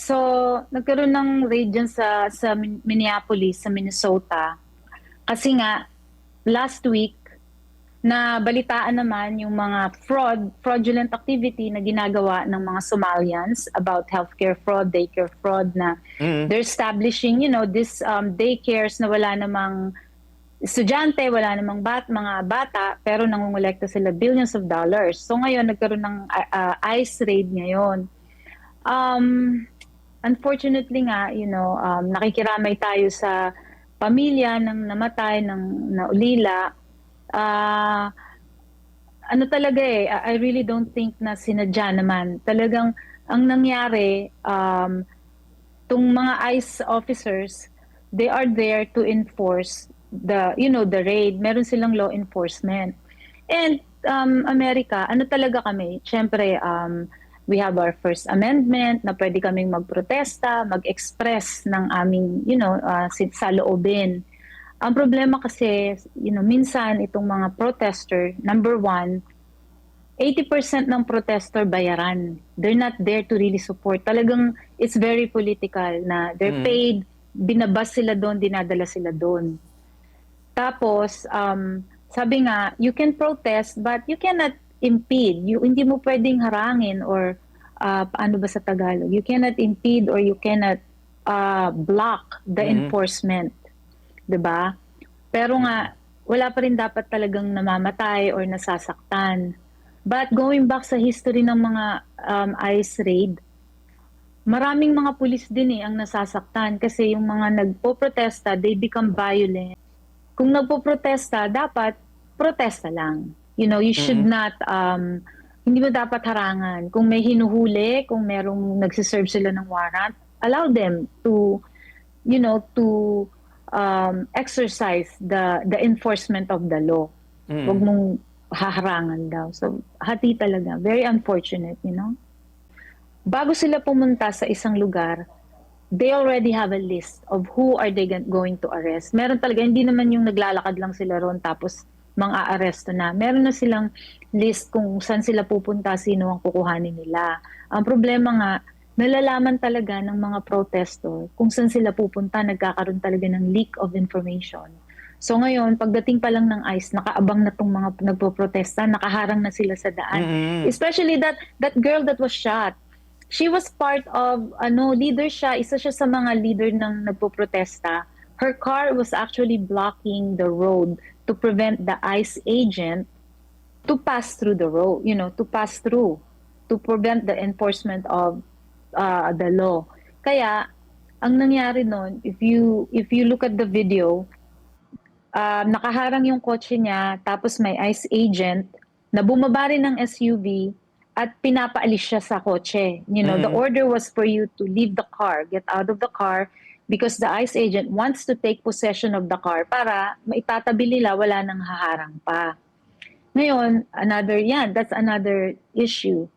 So, nagkaroon ng raid dyan sa Minneapolis, sa Minnesota. Kasi nga, last week, na balitaan naman yung mga fraudulent activity na ginagawa ng mga Somalians about healthcare fraud, daycare fraud na Mm. they're establishing, this daycares na wala namang estudyante, wala namang mga bata, pero nangungulekta sila billions of dollars. So ngayon, nagkaroon ng ICE raid ngayon. Um, Unfortunately nga, nakikiramay tayo sa pamilya ng namatay, ng naulila. Ah, ano talaga I really don't think na sinadya naman. Talagang ang nangyari, tung mga ICE officers, they are there to enforce the raid. Meron silang law enforcement. And America, ano talaga kami? Siyempre, we have our First Amendment na pwede kaming magprotesta, mag-express ng aming, sa loobin. Ang problema kasi, minsan itong mga protester, number one, 80% ng protester bayaran. They're not there to really support. Talagang it's very political na they're Mm. paid, binabas sila doon, dinadala sila doon. Tapos, sabi nga, you can protest but you cannot impede. Hindi mo pwedeng harangin or paano ba sa Tagalog? You cannot impede or you cannot block the Mm. enforcement. 'Di ba? Pero nga, wala pa rin dapat talagang namamatay or nasasaktan. But going back sa history ng mga ICE raid, maraming mga pulis din ang nasasaktan kasi yung mga nagpo-protesta, they become violent. Kung nagpo-protesta, dapat protesta lang. You should Mm. not, hindi mo dapat harangan. Kung may hinuhuli, kung merong nagsiserve sila ng warrant, allow them to exercise the enforcement of the law. Huwag Mm. mong haharangan daw. So, hati talaga. Very unfortunate. Bago sila pumunta sa isang lugar, they already have a list of who are they going to arrest. Meron talaga, hindi naman yung naglalakad lang sila ron tapos mang-aaresto na. Meron na silang list kung saan sila pupunta, sino ang kukuhanin nila. Ang problema nga, nalalaman talaga ng mga protestor kung saan sila pupunta, nagkakaroon talaga ng leak of information. So ngayon, pagdating pa lang ng ICE, nakaabang na tong mga nagpo-protesta, nakaharang na sila sa daan. Mm. Especially that girl that was shot. She was part of, leader siya, isa siya sa mga leader ng nagpo-protesta. Her car was actually blocking the road to prevent the ICE agent to pass through the road, to prevent the enforcement of the law. Kaya, ang nangyari nun, if you look at the video, nakaharang yung kotse niya, tapos may ICE agent na bumaba rin ng SUV at pinapaalis siya sa kotse. The Mm. order was for you to leave the car, get out of the car, because the ICE agent wants to take possession of the car para maitatabi nila wala nang haharang pa. Ngayon, that's another issue.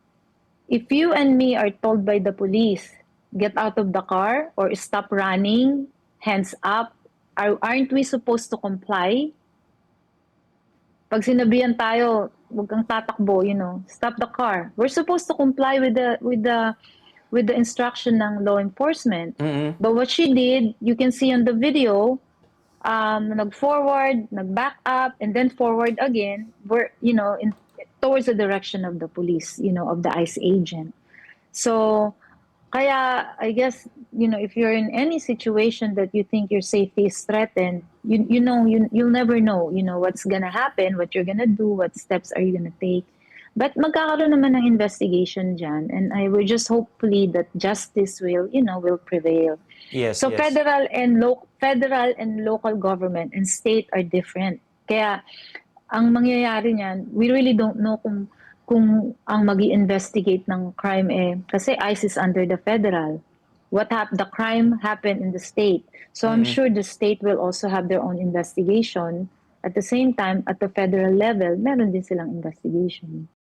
If you and me are told by the police, get out of the car or stop running, hands up, aren't we supposed to comply? Pag sinabihan tayo, huwag kang tatakbo, stop the car. We're supposed to comply with the instruction ng law enforcement. Mm. But what she did, you can see on the video, nag-forward, nag-back up, and then forward again, towards the direction of the police, of the ICE agent. So, kaya I guess, if you're in any situation that you think your safety is threatened, you'll never know, what's gonna happen, what you're gonna do, what steps are you gonna take. But magkakaroon naman ng investigation dyan, and I will just hopefully that justice will prevail. Yes, So yes. federal and local government and state are different. Kaya ang mangyayari niyan, we really don't know kung ang magi-investigate ng crime kasi ICE is under the federal. The crime happened in the state. So I'm Mm. sure the state will also have their own investigation. At the same time, at the federal level, meron din silang investigation.